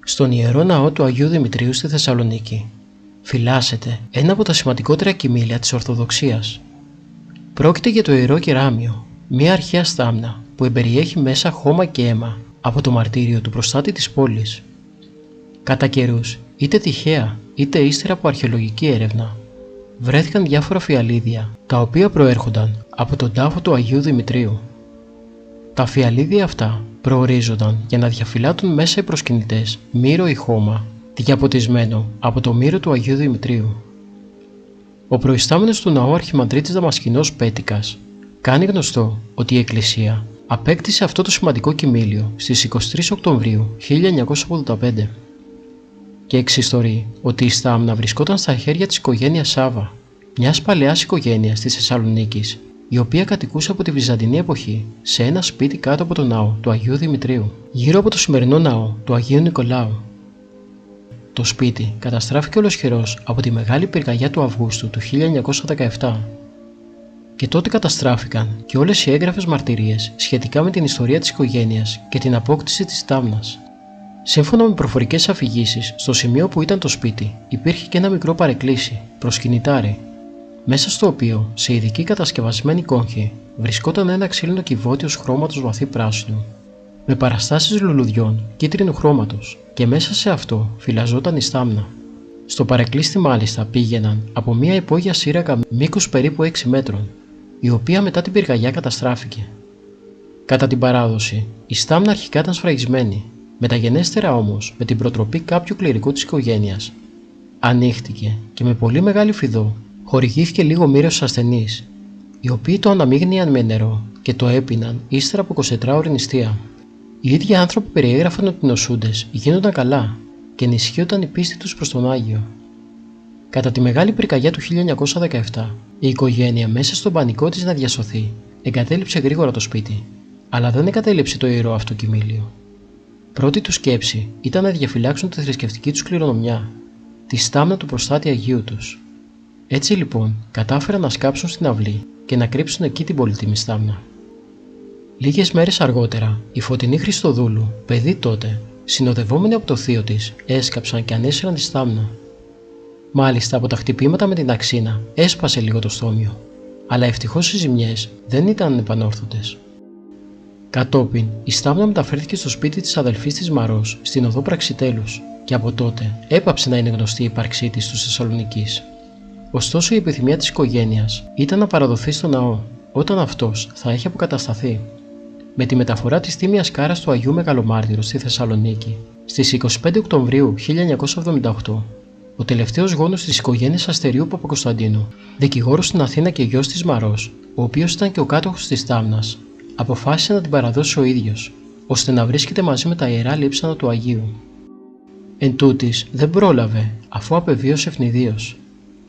Στον Ιερό Ναό του Αγίου Δημητρίου στη Θεσσαλονίκη φυλάσσεται ένα από τα σημαντικότερα κοιμήλια της Ορθοδοξίας. Πρόκειται για το Ιερό Κεράμιο, μια αρχαία στάμνα που εμπεριέχει μέσα χώμα και αίμα από το μαρτύριο του προστάτη της πόλης. Κατά καιρούς, είτε τυχαία είτε ύστερα από αρχαιολογική έρευνα, βρέθηκαν διάφορα φιαλίδια τα οποία προέρχονταν από τον τάφο του Αγίου Δημητρίου. Τα φιαλίδια αυτά προορίζονταν για να διαφυλάττουν μέσα οι προσκυνητές μύρο ή χώμα διαποτισμένο από το μύρο του Αγίου Δημητρίου. Ο προϊστάμενος του ναού Αρχιμανδρίτης Δαμασκηνός Πέτικας κάνει γνωστό ότι η Εκκλησία απέκτησε αυτό το σημαντικό κοιμήλιο στις 23 Οκτωβρίου 1985 και εξιστορεί ότι η στάμνα βρισκόταν στα χέρια της οικογένειας Σάβα, μιας παλαιάς οικογένειας της Θεσσαλονίκης, η οποία κατοικούσε από τη Βυζαντινή εποχή σε ένα σπίτι κάτω από τον ναό του Αγίου Δημητρίου, γύρω από το σημερινό ναό του Αγίου Νικολάου. Το σπίτι καταστράφηκε ολοσχερός από τη μεγάλη πυρκαγιά του Αυγούστου του 1917 και τότε καταστράφηκαν και όλες οι έγγραφες μαρτυρίες σχετικά με την ιστορία της οικογένειας και την απόκτηση της στάμνας. Σύμφωνα με προφορικές αφηγήσεις, στο σημείο που ήταν το σπίτι υπήρχε και ένα μικρό παρεκκλήσι, προσκυνητάρι, μέσα στο οποίο, σε ειδική κατασκευασμένη κόγχη, βρισκόταν ένα ξύλινο κυβότιος χρώματος βαθύ πράσινου, με παραστάσεις λουλουδιών κίτρινου χρώματος, και μέσα σε αυτό φυλαζόταν η στάμνα. Στο παρεκκλήσι μάλιστα πήγαιναν από μια υπόγεια σύραγγα μήκους περίπου 6 μέτρων, η οποία μετά την πυρκαγιά καταστράφηκε. Κατά την παράδοση, η στάμνα αρχικά ήταν σφραγισμένη, μεταγενέστερα όμως, με την προτροπή κάποιου κληρικού της οικογένειας, ανοίχτηκε και με πολύ μεγάλη φιδό χορηγήθηκε λίγο μύρο στους ασθενείς, οι οποίοι το αναμείγνυαν με νερό και το έπιναν ύστερα από 24ωρη νηστεία. Οι ίδιοι άνθρωποι περιέγραφαν ότι οι νοσούντες γίνονταν καλά και ενισχύονταν η πίστη τους προς τον Άγιο. Κατά τη μεγάλη πυρκαγιά του 1917, η οικογένεια, μέσα στον πανικό της να διασωθεί, εγκατέλειψε γρήγορα το σπίτι, αλλά δεν εγκατέλειψε το ιερό αυτό κοιμήλιο. Πρώτη του σκέψη ήταν να διαφυλάξουν τη θρησκευτική τους κληρονομιά, τη στάμνα του προστάτη Αγίου τους. Έτσι λοιπόν κατάφεραν να σκάψουν στην αυλή και να κρύψουν εκεί την πολύτιμη στάμνα. Λίγες μέρες αργότερα, η Φωτεινή Χριστοδούλου, παιδί τότε, συνοδευόμενη από το θείο της, έσκαψαν και ανέσυραν τη στάμνα. Μάλιστα από τα χτυπήματα με την αξίνα έσπασε λίγο το στόμιο, αλλά ευτυχώς οι ζημιές δεν ήταν ανεπανόρθωτες. Κατόπιν, η στάμνα μεταφέρθηκε στο σπίτι της αδελφής της Μαρός, στην οδό Πραξιτέλους, και από τότε έπαψε να είναι γνωστή η ύπαρξή της στους Θεσσαλονικής. Ωστόσο, η επιθυμία της οικογένειας ήταν να παραδοθεί στο ναό, όταν αυτός θα έχει αποκατασταθεί. Με τη μεταφορά της τίμιας κάρας του Αγίου Μεγαλομάρτυρου στη Θεσσαλονίκη, στις 25 Οκτωβρίου 1978, ο τελευταίος γόνος της οικογένειας Αστερίου Παπακοσταντίνου, δικηγόρος στην Αθήνα και γιος της Μαρός, ο οποίος ήταν και ο κάτοχος της στάμνας, αποφάσισε να την παραδώσει ο ίδιος, ώστε να βρίσκεται μαζί με τα ιερά λείψανα του Αγίου. Εν τούτης, δεν πρόλαβε, αφού απεβίωσε ευνηδίως.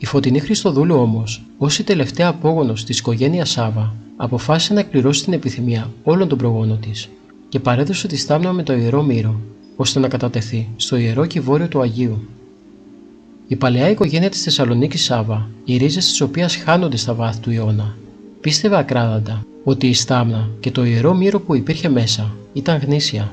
Η Φωτεινή Χριστοδούλου όμως, ως η τελευταία απόγονος της οικογένειας Σάβα, αποφάσισε να εκπληρώσει την επιθυμία όλων των προγόνων της και παρέδωσε τη στάμνα με το ιερό μύρο, ώστε να κατατεθεί στο ιερό κυβόριο του Αγίου. Η παλαιά οικογένεια της Θεσσαλονίκης Σάβα, οι ρίζες της οποίας χάνονται στα βάθη του αιώνα, πίστευε ακράδαντα ότι η στάμνα και το ιερό μύρο που υπήρχε μέσα ήταν γνήσια.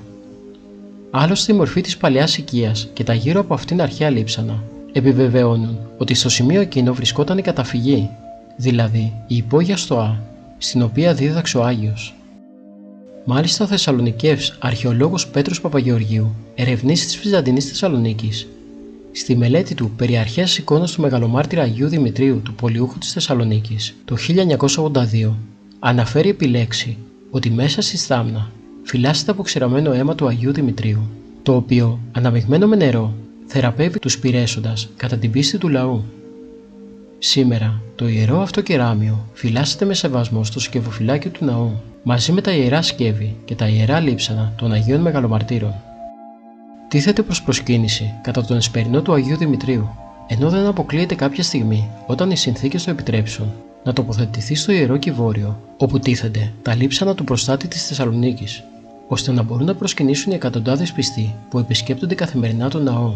Άλλωστε, η μορφή της παλαιάς οικίας και τα γύρω από αυτήν αρχαία λείψανα επιβεβαιώνουν ότι στο σημείο εκείνο βρισκόταν η καταφυγή, δηλαδή η υπόγεια στοά, στην οποία δίδαξε ο Άγιος. Μάλιστα, ο Θεσσαλονικεύς αρχαιολόγος Πέτρος Παπαγεωργίου, ερευνής της Βυζαντινής Θεσσαλονίκης, στη μελέτη του περί αρχαίας εικόνας του Μεγαλομάρτυρα Αγίου Δημητρίου του Πολιούχου της Θεσσαλονίκης το 1982, αναφέρει επί λέξη ότι μέσα στη στάμνα φυλάσσεται αποξηραμένο αίμα του Αγίου Δημητρίου, το οποίο, αναμειγμένο με νερό, θεραπεύει τους πυρέσσοντας κατά την πίστη του λαού. Σήμερα, το ιερό αυτό κεράμιο φυλάσσεται με σεβασμό στο σκευοφυλάκιο του ναού, μαζί με τα ιερά σκεύη και τα ιερά λείψανα των Αγίων Μεγαλομαρτύρων. Τίθεται προς προσκύνηση κατά τον εσπερινό του Αγίου Δημητρίου, ενώ δεν αποκλείεται κάποια στιγμή, όταν οι συνθήκες το επιτρέψουν, να τοποθετηθεί στο ιερό κυβόριο, όπου τίθενται τα λείψανα του προστάτη της Θεσσαλονίκης, ώστε να μπορούν να προσκυνήσουν οι εκατοντάδες πιστοί που επισκέπτονται καθημερινά τον ναό.